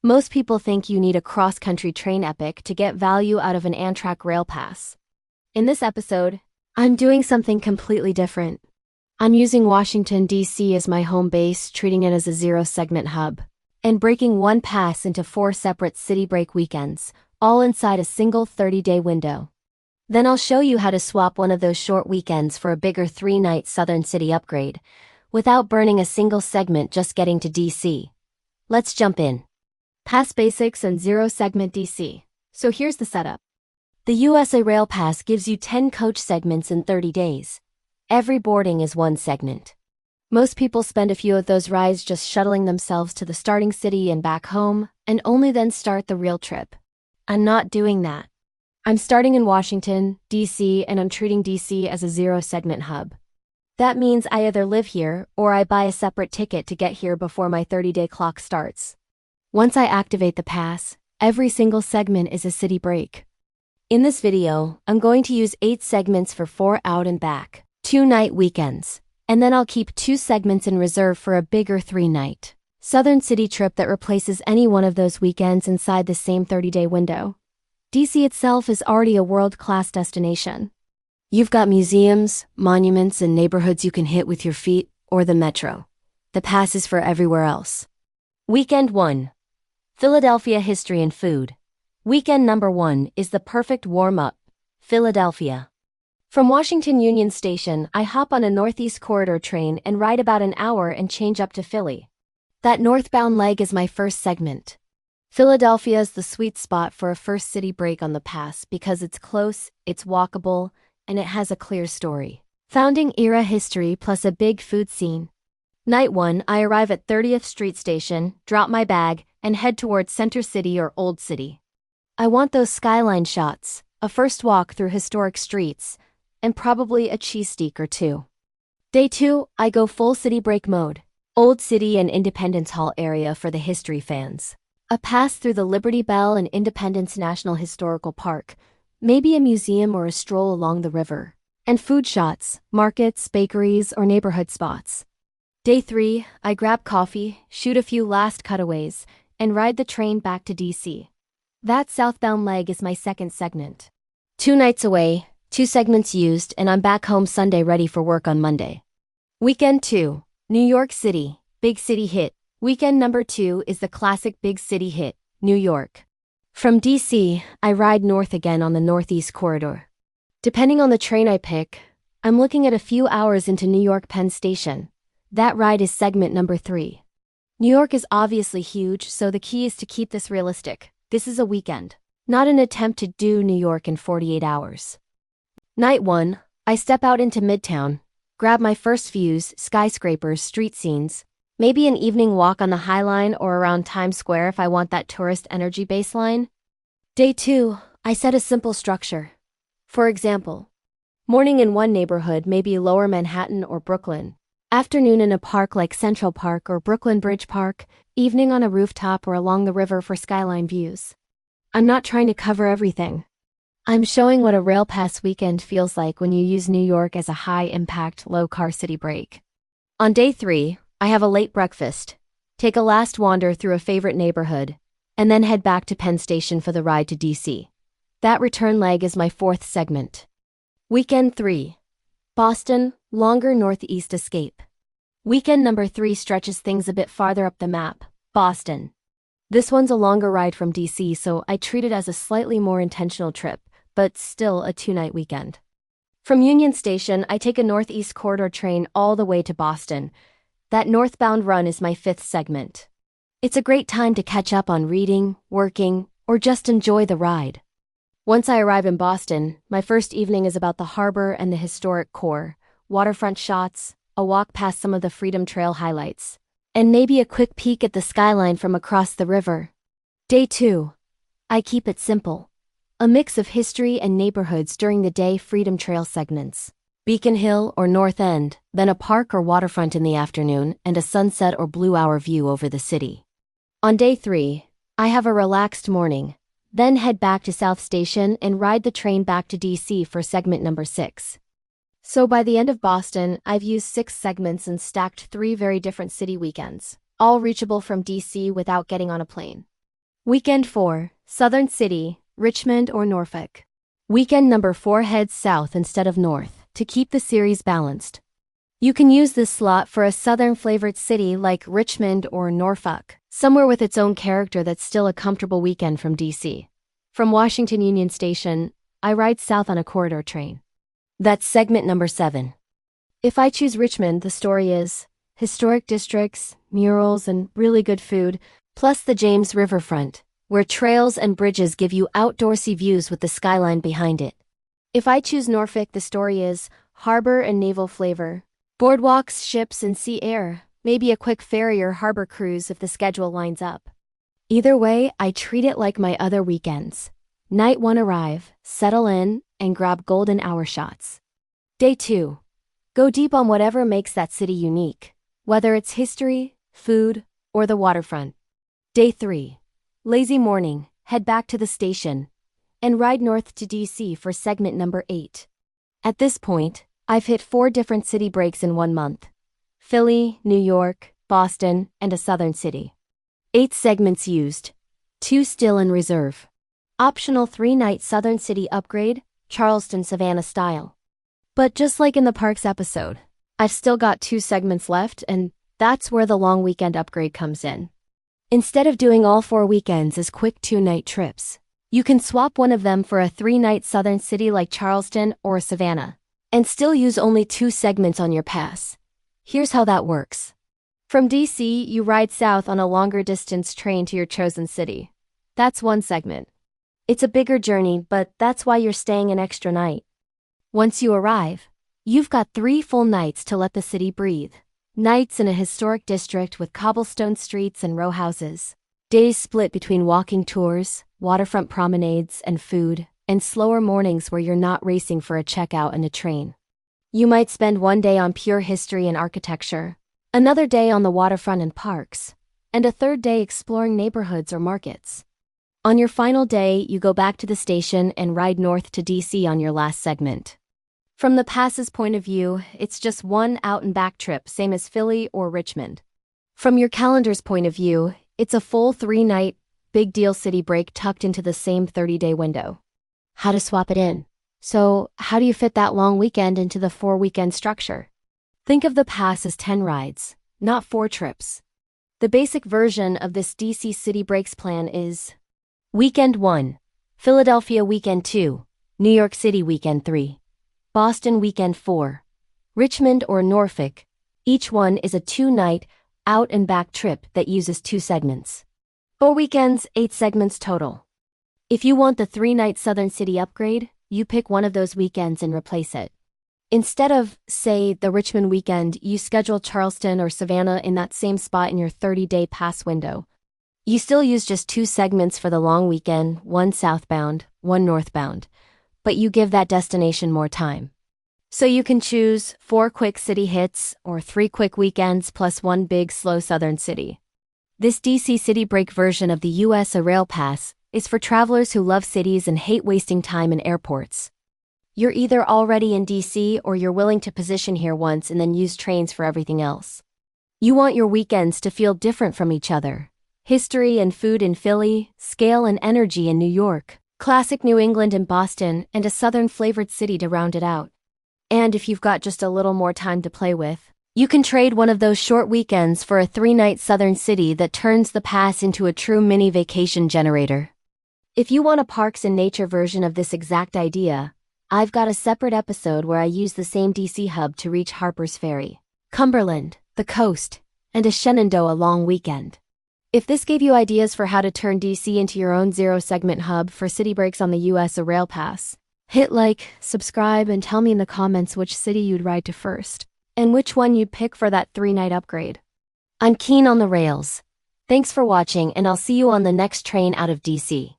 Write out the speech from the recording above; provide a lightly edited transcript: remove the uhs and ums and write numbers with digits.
Most people think you need a cross-country train epic to get value out of an Amtrak Rail Pass. In this episode, I'm doing something completely different. I'm using Washington, D.C. as my home base, treating it as a zero-segment hub, and breaking one pass into 4 separate city break weekends, all inside a single 30-day window. Then I'll show you how to swap one of those short weekends for a bigger 3-night Southern City upgrade, without burning a single segment just getting to D.C. Let's jump in. Pass basics and zero-segment D.C. So here's the setup. The USA Rail Pass gives you 10 coach segments in 30 days. Every boarding is one segment. Most people spend a few of those rides just shuttling themselves to the starting city and back home, and only then start the real trip. I'm not doing that. I'm starting in Washington, D.C., and I'm treating D.C. as a zero-segment hub. That means I either live here or I buy a separate ticket to get here before my 30-day clock starts. Once I activate the pass, every single segment is a city break. In this video, I'm going to use 8 segments for 4 out and back, 2-night weekends, and then I'll keep 2 segments in reserve for a bigger 3-night Southern City trip that replaces any one of those weekends inside the same 30-day window. DC itself is already a world-class destination. You've got museums, monuments, and neighborhoods you can hit with your feet, or the metro. The pass is for everywhere else. Weekend 1. Philadelphia history and food. Weekend number 1 is the perfect warm-up, Philadelphia. From Washington Union Station, I hop on a Northeast Corridor train and ride about an hour and change up to Philly. That northbound leg is my first segment. Philadelphia is the sweet spot for a first city break on the pass because it's close, it's walkable, and it has a clear story. Founding era history plus a big food scene. Night 1, I arrive at 30th Street Station, drop my bag, and head towards Center City or Old City. I want those skyline shots, a first walk through historic streets, and probably a cheesesteak or 2. Day 2, I go full city break mode. Old City and Independence Hall area for the history fans. A pass through the Liberty Bell and Independence National Historical Park, maybe a museum or a stroll along the river. And food shots, markets, bakeries, or neighborhood spots. Day 3, I grab coffee, shoot a few last cutaways, and ride the train back to D.C. That southbound leg is my second segment. 2 nights away, 2 segments used, and I'm back home Sunday ready for work on Monday. Weekend 2, New York City, big city hit. Weekend number 2 is the classic big city hit, New York. From D.C., I ride north again on the Northeast Corridor. Depending on the train I pick, I'm looking at a few hours into New York Penn Station. That ride is segment number 3. New York is obviously huge, so the key is to keep this realistic. This is a weekend, not an attempt to do New York in 48 hours. Night 1, I step out into Midtown, grab my first views, skyscrapers, street scenes, maybe an evening walk on the High Line or around Times Square if I want that tourist energy baseline. Day 2, I set a simple structure. For example, morning in one neighborhood, maybe Lower Manhattan or Brooklyn. Afternoon in a park like Central Park or Brooklyn Bridge Park, evening on a rooftop or along the river for skyline views. I'm not trying to cover everything. I'm showing what a Rail Pass weekend feels like when you use New York as a high-impact, low-car city break. On day 3, I have a late breakfast, take a last wander through a favorite neighborhood, and then head back to Penn Station for the ride to D.C. That return leg is my 4th segment. Weekend 3. Boston, longer northeast escape. Weekend number 3 stretches things a bit farther up the map, Boston. This one's a longer ride from D.C., so I treat it as a slightly more intentional trip, but still a 2-night weekend. From Union Station, I take a Northeast Corridor train all the way to Boston. That northbound run is my 5th segment. It's a great time to catch up on reading, working, or just enjoy the ride. Once I arrive in Boston, my first evening is about the harbor and the historic core, waterfront shots, a walk past some of the Freedom Trail highlights, and maybe a quick peek at the skyline from across the river. Day 2. I keep it simple. A mix of history and neighborhoods during the day, Freedom Trail segments. Beacon Hill or North End, then a park or waterfront in the afternoon, and a sunset or blue hour view over the city. On day 3, I have a relaxed morning, then head back to South Station and ride the train back to D.C. for segment number 6. So by the end of Boston, I've used 6 segments and stacked 3 very different city weekends, all reachable from D.C. without getting on a plane. Weekend 4, Southern City, Richmond or Norfolk. Weekend number 4 heads south instead of north to keep the series balanced. You can use this slot for a southern-flavored city like Richmond or Norfolk, somewhere with its own character that's still a comfortable weekend from DC. From Washington Union Station, I ride south on a corridor train. That's segment number 7. If I choose Richmond, the story is historic districts, murals, and really good food, plus the James Riverfront, where trails and bridges give you outdoorsy views with the skyline behind it. If I choose Norfolk, the story is harbor and naval flavor, boardwalks, ships, and sea air, maybe a quick ferry or harbor cruise if the schedule lines up. Either way, I treat it like my other weekends. Night 1 arrive, settle in, and grab golden hour shots. Day 2. Go deep on whatever makes that city unique, whether it's history, food, or the waterfront. Day 3. Lazy morning, head back to the station, and ride north to DC for segment number 8. At this point, I've hit 4 different city breaks in 1 month. Philly, New York, Boston, and a southern city. 8 segments used. 2 still in reserve. Optional 3-night southern city upgrade, Charleston, Savannah style. But just like in the parks episode, I've still got 2 segments left, and that's where the long weekend upgrade comes in. Instead of doing all 4 weekends as quick 2-night trips, you can swap one of them for a 3-night southern city like Charleston or Savannah, and still use only 2 segments on your pass. Here's how that works. From DC, you ride south on a longer distance train to your chosen city. That's 1 segment. It's a bigger journey, but that's why you're staying an extra night. Once you arrive, you've got 3 full nights to let the city breathe. Nights in a historic district with cobblestone streets and row houses. Days split between walking tours, waterfront promenades, and food, and slower mornings where you're not racing for a checkout and a train. You might spend 1 day on pure history and architecture, another day on the waterfront and parks, and a 3rd day exploring neighborhoods or markets. On your final day, you go back to the station and ride north to DC on your last segment. From the pass's point of view, it's just 1 out-and-back trip, same as Philly or Richmond. From your calendar's point of view, it's a full 3-night, big deal city break tucked into the same 30-day window. How to swap it in. So, how do you fit that long weekend into the 4-weekend structure? Think of the pass as 10 rides, not 4 trips. The basic version of this DC city breaks plan is Weekend 1, Philadelphia Weekend 2, New York City Weekend 3. Boston Weekend 4, Richmond or Norfolk. Each one is a 2-night, out-and-back trip that uses 2 segments. 4 weekends, 8 segments total. If you want the 3-night Southern City upgrade, you pick one of those weekends and replace it. Instead of, say, the Richmond weekend, you schedule Charleston or Savannah in that same spot in your 30-day pass window. You still use just 2 segments for the long weekend, 1 southbound, 1 northbound, but you give that destination more time. So you can choose 4 quick city hits or 3 quick weekends plus 1 big slow southern city. This DC city break version of the USA Rail Pass is for travelers who love cities and hate wasting time in airports. You're either already in DC or you're willing to position here once and then use trains for everything else. You want your weekends to feel different from each other. History and food in Philly, scale and energy in New York, classic New England and Boston, and a southern-flavored city to round it out. And if you've got just a little more time to play with, you can trade one of those short weekends for a 3-night southern city that turns the pass into a true mini vacation generator. If you want a parks and nature version of this exact idea, I've got a separate episode where I use the same DC hub to reach Harper's Ferry, Cumberland, the coast, and a Shenandoah long weekend. If this gave you ideas for how to turn DC into your own 0-segment hub for city breaks on the USA Rail Pass, hit like, subscribe, and tell me in the comments which city you'd ride to first, and which one you'd pick for that 3-night upgrade. I'm keen on the rails. Thanks for watching, and I'll see you on the next train out of DC.